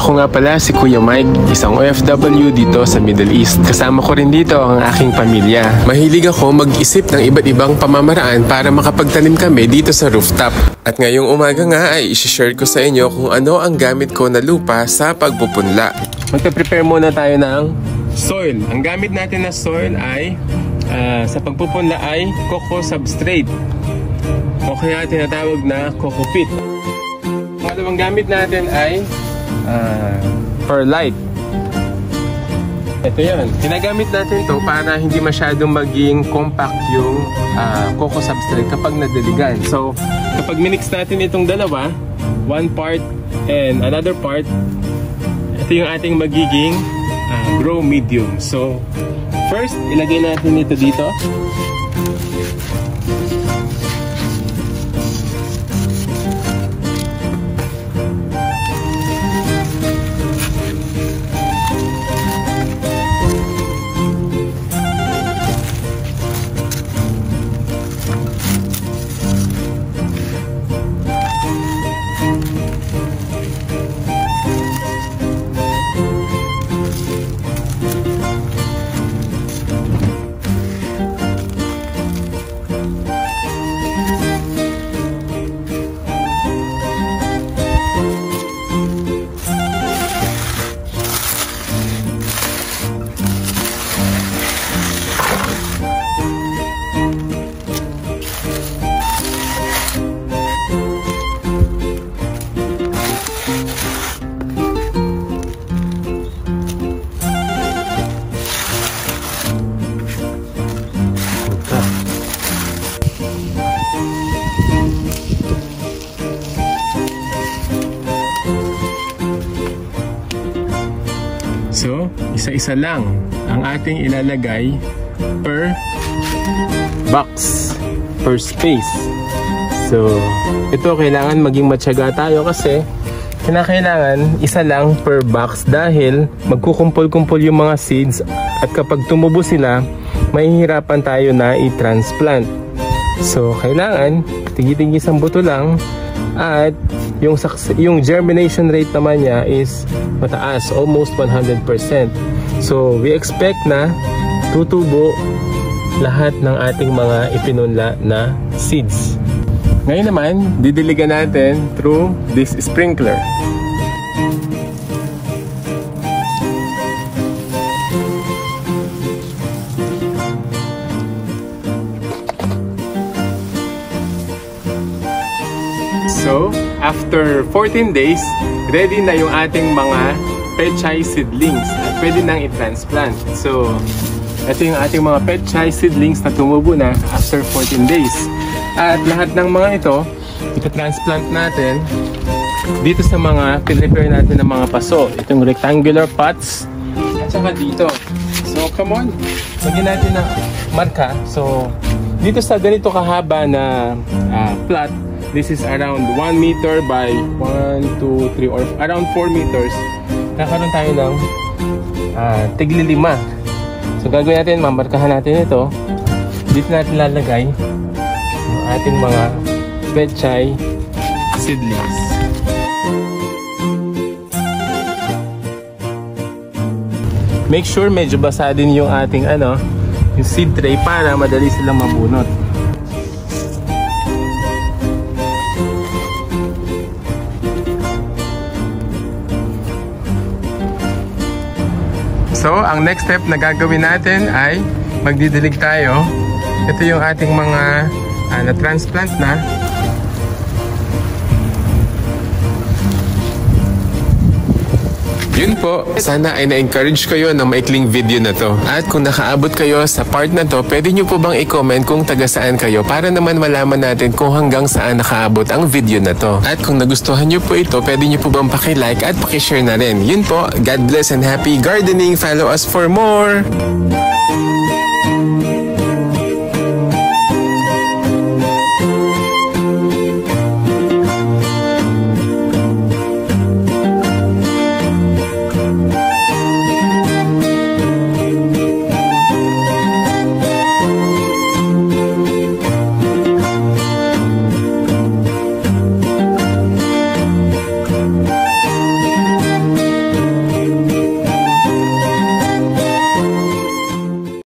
Ako nga pala si Kuya Mike, isang OFW dito sa Middle East. Kasama ko rin dito ang aking pamilya. Mahilig ako mag-isip ng iba't ibang pamamaraan para makapagtanim kami dito sa rooftop. At ngayong umaga nga ay isi-share ko sa inyo kung ano ang gamit ko na lupa sa pagpupunla. Magpe-prepare muna tayo ng soil. Ang gamit natin na soil ay sa pagpupunla ay coco substrate o kaya tinatawag na coco pit. Ang dalawang gamit natin ay perlite. Ito yan. Ginagamit natin to para hindi masyadong maging compact yung coco substrate kapag nadiligan. So, kapag minix natin itong dalawa, one part and another part, ito yung ating magiging grow medium. So, first, ilagay natin ito dito. So, isa-isa lang ang ating ilalagay per box, per space. So, ito kailangan maging matyaga tayo kasi kinakailangan isa lang per box dahil magkukumpol-kumpol yung mga seeds at kapag tumubo sila, mahihirapan tayo na i-transplant. So, kailangan tigi-tigis ang buto lang at yung germination rate naman niya is mataas, almost 100%. So, we expect na tutubo lahat ng ating mga ipinunla na seeds. Ngayon naman, didiligan natin through this sprinkler. So, after 14 days, ready na yung ating mga pechay seedlings at pwede nang i-transplant. So, ito yung ating mga pechay seedlings na tumubo na after 14 days. At lahat ng mga ito, ita-transplant natin dito sa mga prepare natin ng mga paso. Itong rectangular pots at saka dito. So, come on, lagyan natin ng marka. So, dito sa ganito kahaba na plot, this is around 1 meter by 1, 2, 3 or around 4 meters. Kakaroon tayo ng tigli 5. So gagawin natin, mamarkahan natin ito. Dito natin lalagay yung ating mga pechay seedlings. Make sure medyo basa din yung ating yung seed tray para madali silang mabunot. So, ang next step na gagawin natin ay magdidilig tayo. Ito yung ating mga na-transplant na. Yun po, sana ay na-encourage kayo ng maikling video na to. At kung nakaabot kayo sa part na to, pwede nyo po bang i-comment kung taga saan kayo para naman malaman natin kung hanggang saan nakaabot ang video na to. At kung nagustuhan nyo po ito, pwede nyo po bang paki-like at paki-share na rin. Yun po, God bless and happy gardening. Follow us for more!